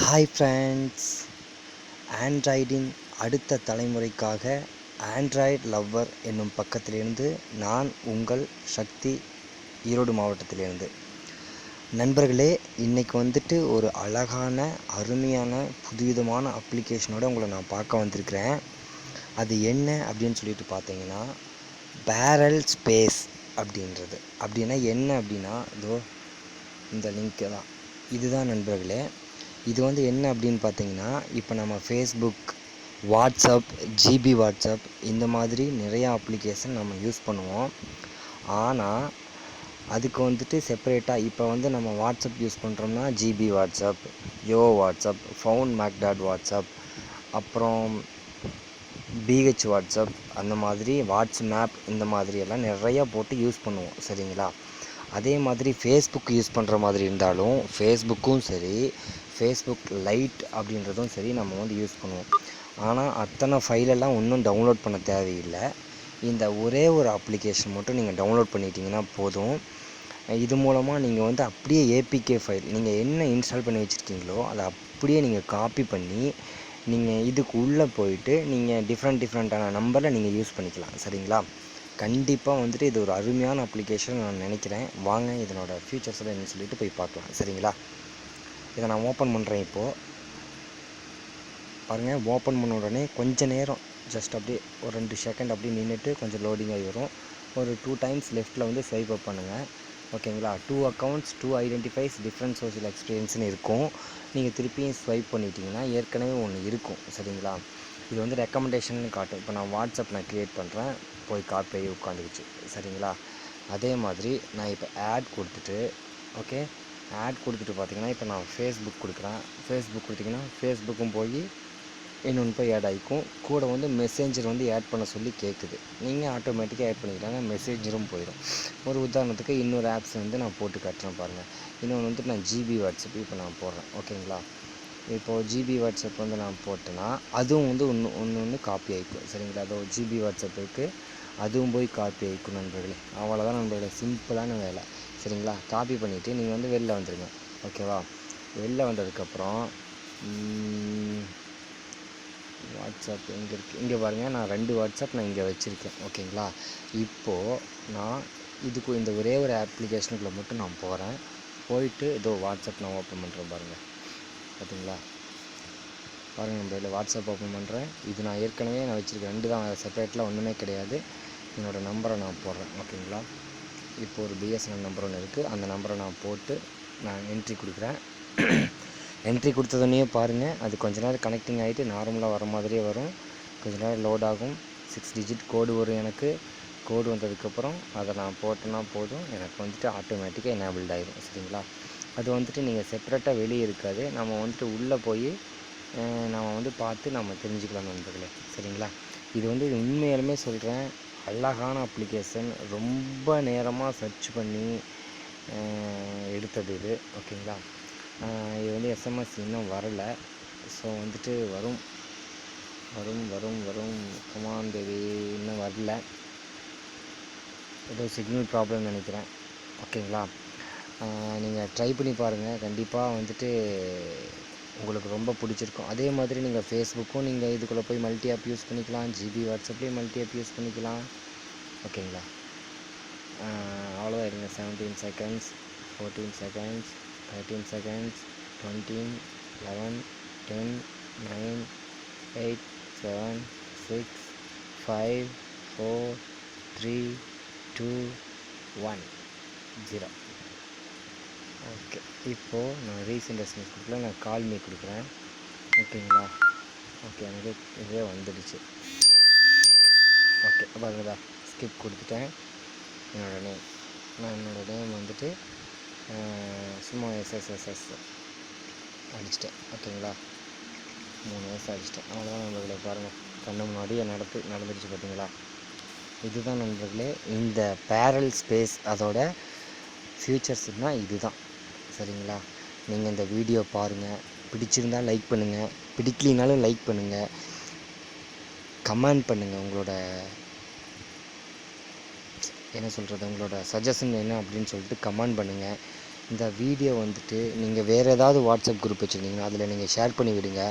Hi friends, ஆண்ட்ராய்டின் அடுத்த தலைமுறைக்காக Android lover என்னும் பக்கத்திலிருந்து நான் உங்கள் சக்தி, ஈரோடு மாவட்டத்திலிருந்து. நண்பர்களே, இன்றைக்கி வந்துட்டு ஒரு அழகான அருமையான புதுவிதமான அப்ளிகேஷனோடு உங்களை நான் பார்க்க வந்திருக்கிறேன். அது என்ன அப்படின்னு சொல்லிட்டு பார்த்தீங்கன்னா, பேரல் ஸ்பேஸ் அப்படின்றது. அப்படின்னா என்ன அப்படின்னா, இதோ இந்த லிங்க்கு தான், இதுதான் நண்பர்களே. இது வந்து என்ன அப்படின்னு பார்த்தீங்கன்னா, இப்போ நம்ம ஃபேஸ்புக், வாட்ஸ்அப், ஜிபி வாட்ஸ்அப் இந்த மாதிரி நிறையா அப்ளிகேஷன் நம்ம யூஸ் பண்ணுவோம். ஆனால் அதுக்கு வந்துட்டு செப்பரேட்டாக இப்போ வந்து நம்ம வாட்ஸ்அப் யூஸ் பண்ணுறோம்னா ஜிபி வாட்ஸ்அப், யோ வாட்ஸ்அப், ஃபவுண்ட் மேக்டாட் வாட்ஸ்அப், அப்புறம் பிஹெச் வாட்ஸ்அப், அந்த மாதிரி வாட்ஸ்மேப் இந்த மாதிரியெல்லாம் நிறையா போட்டு யூஸ் பண்ணுவோம். சரிங்களா? அதே மாதிரி ஃபேஸ்புக் யூஸ் பண்ணுற மாதிரி இருந்தாலும் ஃபேஸ்புக்கும் சரி, ஃபேஸ்புக் லைட் அப்படின்றதும் சரி நம்ம வந்து யூஸ் பண்ணுவோம். ஆனால் அத்தனை ஃபைலெல்லாம் ஒன்றும் டவுன்லோட் பண்ண தேவையில்லை. இந்த ஒரே ஒரு அப்ளிகேஷன் மட்டும் நீங்கள் டவுன்லோட் பண்ணிட்டீங்கன்னா போதும். இது மூலமாக நீங்கள் வந்து அப்படியே ஏபிகே ஃபைல் நீங்கள் என்ன இன்ஸ்டால் பண்ணி வச்சுருக்கீங்களோ அதை அப்படியே நீங்கள் காப்பி பண்ணி நீங்கள் இதுக்கு உள்ளே போயிட்டு நீங்கள் டிஃப்ரெண்ட்டான நம்பரில் நீங்கள் யூஸ் பண்ணிக்கலாம். சரிங்களா? கண்டிப்பாக வந்துட்டு இது ஒரு அருமையான அப்ளிகேஷன் நான் நினைக்கிறேன். வாங்க இதனோட ஃபியூச்சர்ஸில் என்னன்னு சொல்லிட்டு போய் பார்க்கலாம். சரிங்களா? இதை நான் ஓப்பன் பண்ணுறேன். இப்போது பாருங்கள், ஓப்பன் பண்ண உடனே கொஞ்சம் நேரம் ஜஸ்ட் அப்படியே ஒரு 2 செகண்ட் அப்படியே நின்றுட்டு கொஞ்சம் லோடிங் ஆகி வரும். ஒரு 2 டைம்ஸ் லெஃப்ட்டில் வந்து ஸ்வைப் அப் பண்ணுங்கள். ஓகேங்களா? 2 அக்கௌண்ட்ஸ் 2 ஐடென்டிஃபைஸ் டிஃப்ரெண்ட் சோஷியல் எக்ஸ்பீரியன்ஸ்னு இருக்கும். நீங்கள் திருப்பியும் ஸ்வைப் பண்ணிட்டீங்கன்னா ஏற்கனவே ஒன்று இருக்கும். சரிங்களா? இது வந்து ரெக்கமெண்டேஷன் காட்டும். இப்போ நான் வாட்ஸ்அப் க்ரியேட் பண்ணுறேன், போய் காப்பி ஆகி உட்காந்துக்குச்சு. சரிங்களா? அதே மாதிரி நான் இப்போ ஆட் கொடுத்துட்டு, ஓகே, ஆட் கொடுத்துட்டு பார்த்தீங்கன்னா இப்போ நான் ஃபேஸ்புக் கொடுக்குறேன். ஃபேஸ்புக் கொடுத்திங்கன்னா ஃபேஸ்புக்கும் போய் இன்னொன்று போய் ஆட் ஆகிக்கும். கூட வந்து மெசேஞ்சர் வந்து ஆட் பண்ண சொல்லி கேட்குது. நீங்கள் ஆட்டோமேட்டிக்காக ஆட் பண்ணிக்கிட்டாங்க, மெசேஞ்சரும் போயிடும். ஒரு உதாரணத்துக்கு இன்னொரு ஆப்ஸ் வந்து நான் போட்டு காட்டுறேன் பாருங்கள். இன்னொன்று வந்துட்டு நான் ஜிபி வாட்ஸ்அப் இப்போ நான் போடுறேன். ஓகேங்களா? இப்போது ஜிபி வாட்ஸ்அப் வந்து நான் போட்டேன்னா அதுவும் வந்து ஒன்று காப்பி ஆகிக்கும். சரிங்களா? அதோ ஜிபி வாட்ஸ்அப் இருக்குது, அதுவும் போய் காப்பி ஆகிக்கும் நண்பர்களே. அவ்வளோதான் நண்பர்களே, சிம்பிளான வேலை. சரிங்களா? காப்பி பண்ணிவிட்டு நீங்கள் வந்து வெளில வந்துடுங்க. ஓகேவா? வெளில வந்ததுக்கப்புறம் வாட்ஸ்அப் எங்கே இருக்குது, இங்கே பாருங்கள், நான் 2 வாட்ஸ்அப் நான் இங்கே வச்சுருக்கேன். ஓகேங்களா? இப்போது நான் இதுக்கு இந்த ஒரே ஒரு அப்ளிகேஷனுக்குள்ளே மட்டும் நான் போகிறேன். போயிட்டு இதோ வாட்ஸ்அப் நான் ஓப்பன் பண்ணுறேன் பாருங்கள். பார்த்தீங்களா? பாருங்கள், நம்ம வாட்ஸ்அப் ஓப்பன் பண்ணுறேன். இது நான் ஏற்கனவே நான் வச்சுருக்கேன், 2 தான், செப்பரேட்டில் ஒன்றுமே கிடையாது. என்னோடய நம்பரை நான் போடுறேன். ஓகேங்களா? இப்போ ஒரு பிஎஸ்என்எல் நம்பர் ஒன்று இருக்குது, அந்த நம்பரை நான் போட்டு நான் என்ட்ரி கொடுக்குறேன். என்ட்ரி கொடுத்ததுன்னே பாருங்கள், அது கொஞ்ச நேரம் கனெக்டிங் ஆகிட்டு நார்மலாக வர மாதிரியே வரும். கொஞ்ச நேரம் லோட் ஆகும். 6 டிஜிட் கோடு வரும் எனக்கு. கோடு வந்ததுக்கப்புறம் அதை நான் போட்டேன்னா போதும், எனக்கு வந்துட்டு ஆட்டோமேட்டிக்காக எனேபிள்ட் ஆகிடும். சரிங்களா? அது வந்துட்டு நீங்கள் செப்பரேட்டாக வெளியே இருக்காது, நம்ம வந்துட்டு உள்ளே போய் நம்ம வந்து பார்த்து நம்ம தெரிஞ்சுக்கலாம் நண்பர்களே. சரிங்களா? இது வந்து உண்மையாலுமே சொல்கிறேன், அழகான அப்ளிகேஷன். ரொம்ப நேரமாக சர்ச் பண்ணி எடுத்தது இது. ஓகேங்களா? இது வந்து எஸ்எம்எஸ் இன்னும் வரலை. ஸோ வந்துட்டு வரும் வரும் வரும் வரும் கமான் பேபி, இன்னும் வரல. ஏதோ சிக்னல் ப்ராப்ளம் நினைக்கிறேன். ஓகேங்களா? நீங்கள் ட்ரை பண்ணி பாருங்கள், கண்டிப்பாக வந்துட்டு உங்களுக்கு ரொம்ப பிடிச்சிருக்கும். அதே மாதிரி நீங்கள் ஃபேஸ்புக்கும் நீங்கள் இதுக்குள்ளே போய் மல்டி ஆப் யூஸ் பண்ணிக்கலாம், ஜிபி வாட்ஸ்அப்லேயும் மல்டி ஆப் யூஸ் பண்ணிக்கலாம். ஓகேங்களா? அவ்வளோதான். இருங்க, 17 செகண்ட்ஸ், 14 செகண்ட்ஸ், 13 செகண்ட்ஸ், 20, 11, 10, 9, 8, 7, 6, 5, 4, 3, 2, 1, 0. ஓகே, இப்போது நான் ரீசெண்ட் எஸ்எம்எஸ் கொடுக்கல, நான் கால் மீ கொடுக்குறேன். ஓகேங்களா? ஓகே, எனக்கு இதே வந்துடுச்சு. ஓகே, பாருங்கதா, ஸ்கிப் கொடுத்துட்டேன். என்னோடய நேம் வந்துட்டு சும்மா எஸ்எஸ்எஸ்எஸ் அடிச்சிட்டேன். ஓகேங்களா? 3 வயசு அடிச்சிட்டேன். அவ்வளோதான் நண்பர்களே. பாருங்கள், கண்ணு முன்னாடியே நடந்துடுச்சு. பார்த்தீங்களா? இதுதான் நண்பர்களே இந்த பேரல் ஸ்பேஸ். அதோட ஃபியூச்சர்ஸ்னால் இது தான். சரிங்களா? நீங்கள் இந்த வீடியோ பாருங்கள், பிடிச்சிருந்தால் லைக் பண்ணுங்கள், பிடிக்கலினாலும் லைக் பண்ணுங்கள், கமெண்ட் பண்ணுங்கள். உங்களோட என்ன சொல்கிறது, உங்களோட சஜஷன் என்ன அப்படின்னு சொல்லிட்டு கமெண்ட் பண்ணுங்கள். இந்த வீடியோ வந்துட்டு நீங்கள் வேறு ஏதாவது வாட்ஸ்அப் குரூப் வச்சுருந்தீங்கன்னா அதில் நீங்கள் ஷேர் பண்ணி விடுங்க.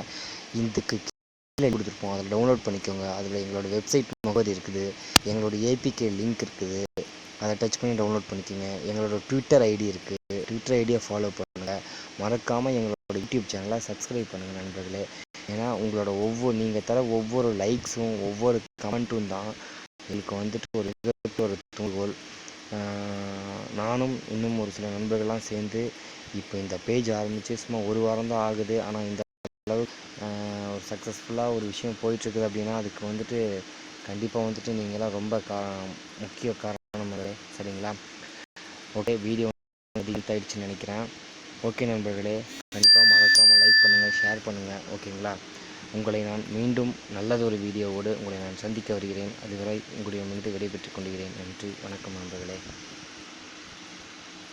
இதுக்கு கீழே கொடுத்துருப்போம், அதில் டவுன்லோட் பண்ணிக்கோங்க. அதில் எங்களோட வெப்சைட் முகவரி இருக்குது, எங்களோட ஏபிகே லிங்க் இருக்குது, அதை டச் பண்ணி டவுன்லோட் பண்ணிக்கோங்க. எங்களோட ட்விட்டர் ஐடி இருக்குது, ட்விட்டர் ஐடியை ஃபாலோ பண்ணுங்கள். மறக்காமல் எங்களோட யூடியூப் சேனலை சப்ஸ்கிரைப் பண்ணுங்கள் நண்பர்களே. ஏன்னா உங்களோட நீங்கள் தர ஒவ்வொரு லைக்ஸும் ஒவ்வொரு கமெண்ட்டும் தான் எங்களுக்கு வந்துட்டு ஒரு தூண்டுகோல். நானும் இன்னும் ஒரு சில நண்பர்கள்லாம் சேர்ந்து இப்போ இந்த பேஜ் ஆரம்பித்து சும்மா ஒரு வாரம் தான் ஆகுது. ஆனால் இந்த அளவு ஒரு சக்ஸஸ்ஃபுல்லாக ஒரு விஷயம் போயிட்டுருக்குது அப்படின்னா அதுக்கு வந்துட்டு கண்டிப்பாக வந்துட்டு நீங்களாம் ரொம்ப முக்கிய காரணம். சரிங்களா? ஓகே, வீடியோ ஆயிடுச்சுன்னு நினைக்கிறேன். ஓகே நண்பர்களே, கண்டிப்பாக மறக்காமல் லைக் பண்ணுங்கள், ஷேர் பண்ணுங்கள். ஓகேங்களா? உங்களை நான் மீண்டும் நல்லதொரு வீடியோவோடு உங்களை நான் சந்திக்க வருகிறேன். அதுவரை உங்களுடைய மீது விடைபெற்றுக் கொள்கிறேன். நன்றி, வணக்கம் நண்பர்களே.